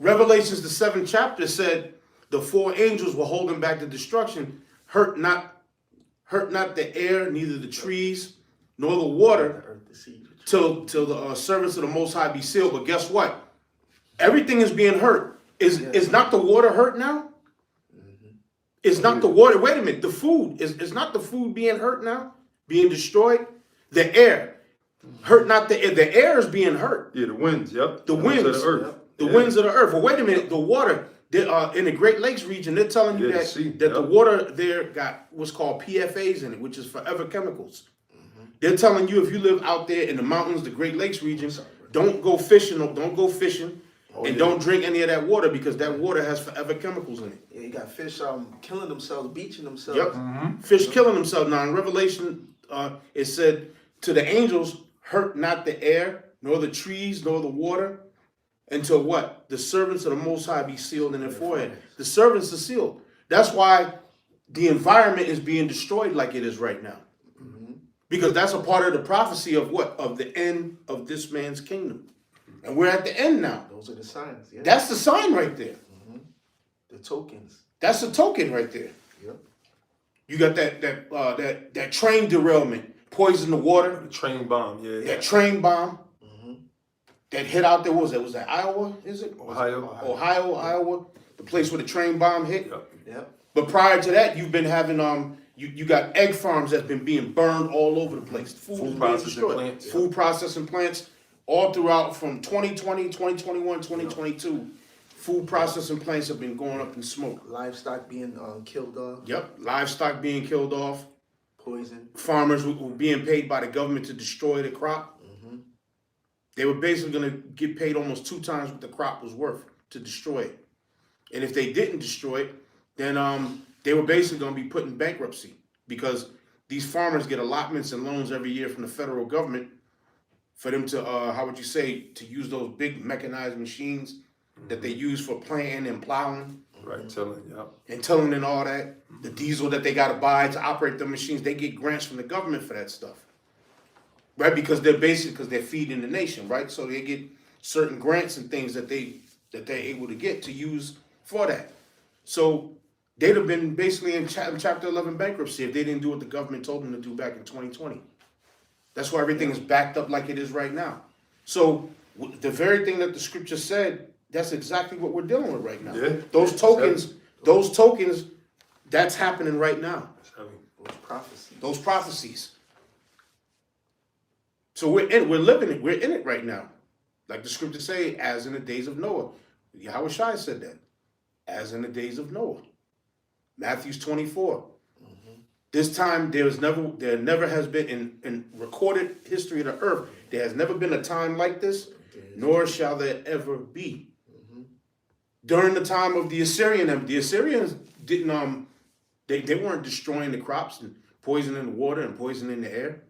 Revelations, the 7th chapter, said the 4 angels were holding back the destruction. Hurt not the air, neither the trees, nor the water, till the servants of the Most High be sealed. But guess what? Everything is being hurt. Is not the water hurt now? It's not the water. Wait a minute. The food is not the food being hurt now, being destroyed. The air hurt not the air. The air is being hurt. Yeah, the winds. Yep. The winds of the earth. The winds of the earth. Well, wait a minute. The water in the Great Lakes region, they're telling you that the water there got what's called PFAs in it, which is forever chemicals. They're telling you if you live out there in the mountains, the Great Lakes region, don't go fishing. Don't go fishing. Don't drink any of that water because that water has forever chemicals in it. Yeah, you got fish killing themselves, beaching themselves. Yep. Fish killing themselves. Now in Revelation, it said to the angels, hurt not the air, nor the trees, nor the water, until what? The servants of the Most High be sealed in their forehead. The servants are sealed. That's why the environment is being destroyed like it is right now. Because that's a part of the prophecy of what? Of the end of this man's kingdom. And we're at the end now. Those are the signs. Yeah. That's the sign right there. The tokens. That's the token right there. Yep. You got that train derailment, poison the water. The train bomb. Yeah. That train bomb that hit out there. What was that? Was that Iowa? Is it? Ohio. Iowa. The place where the train bomb hit. Yep. But prior to that, you've been having you got egg farms that's been being burned all over the place. Food processing plants. Food processing plants. All throughout from 2020, 2021, 2022, food processing plants have been going up in smoke. Livestock being killed off. Yep, livestock being killed off. Poison. Farmers were being paid by the government to destroy the crop. They were basically going to get paid almost 2 times what the crop was worth to destroy it. And if they didn't destroy it, then they were basically going to be put in bankruptcy because these farmers get allotments and loans every year from the federal government for them to, to use those big mechanized machines that they use for planting and plowing. Right, tilling, and tilling and all that. The diesel that they got to buy to operate the machines, they get grants from the government for that stuff. Right, because they're feeding the nation, right? So they get certain grants and things that they're able to get to use for that. So they'd have been basically in Chapter 11 bankruptcy if they didn't do what the government told them to do back in 2020. That's why everything is backed up like it is right now. So the very thing that the scripture said, that's exactly what we're dealing with right now. Yeah. Those tokens, that's happening right now. Those prophecies. So we're living it. We're in it right now. Like the scriptures say, as in the days of Noah. Yahweh Shai said that. As in the days of Noah. Matthew 24. This time there never has been in recorded history of the earth, there has never been a time like this, nor shall there ever be. During the time of the Assyrians didn't they weren't destroying the crops and poisoning the water and poisoning the air.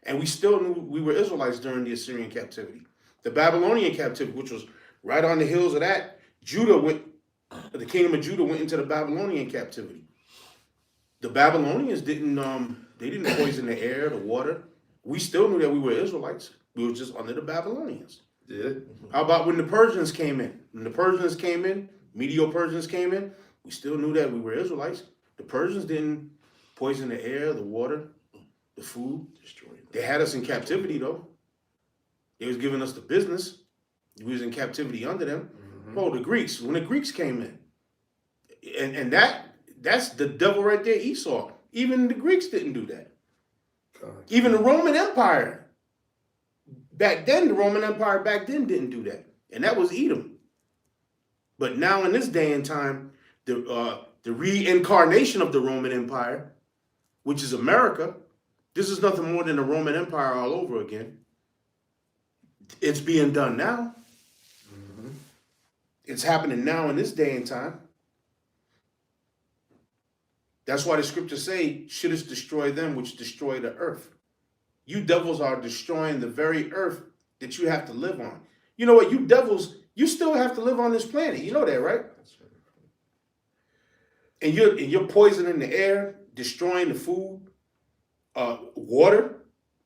And we still knew we were Israelites during the Assyrian captivity. The Babylonian captivity, which was right on the heels of that, the kingdom of Judah went into the Babylonian captivity. The Babylonians didn't poison the air, the water. We still knew that we were Israelites. We were just under the Babylonians. Yeah. How about when the Persians came in? When the Persians came in, Medo-Persians came in, we still knew that we were Israelites. The Persians didn't poison the air, the water, the food. They had us in captivity though. They was giving us the business. We was in captivity under them. Oh, the Greeks. When the Greeks came in, and that's the devil right there, Esau. Even the Greeks didn't do that. Even the Roman Empire didn't do that. And that was Edom. But now in this day and time, the reincarnation of the Roman Empire, which is America, this is nothing more than the Roman Empire all over again. It's being done now. It's happening now in this day and time. That's why the scriptures say, shouldest destroy them which destroy the earth. You devils are destroying the very earth that you have to live on. You know what? You devils, you still have to live on this planet. You know that, right? And you're poisoning the air, destroying the food, water.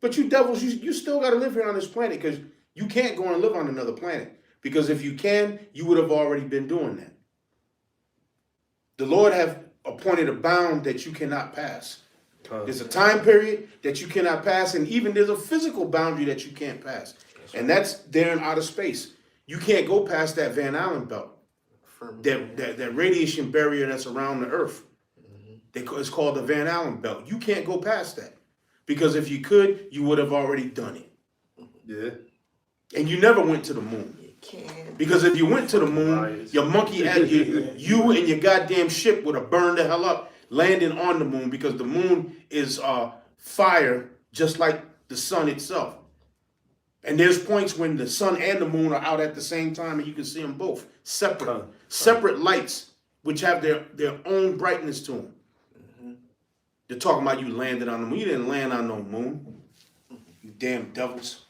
But you devils, you still got to live here on this planet because you can't go and live on another planet. Because if you can, you would have already been doing that. The Lord have appointed a bound that you cannot pass. There's a time period that you cannot pass, and even there's a physical boundary that you can't pass. And that's there in outer space. You can't go past that Van Allen belt, that radiation barrier that's around the earth. It's called the Van Allen belt. You can't go past that. Because if you could, you would have already done it. Yeah. And you never went to the moon. You can't. Because if you went to the moon, your monkey, you and your goddamn ship would have burned the hell up landing on the moon, because the moon is fire just like the sun itself. And there's points when the sun and the moon are out at the same time and you can see them both separate lights, which have their own brightness to them. They're talking about you landed on the moon. You didn't land on no moon, you damn devils.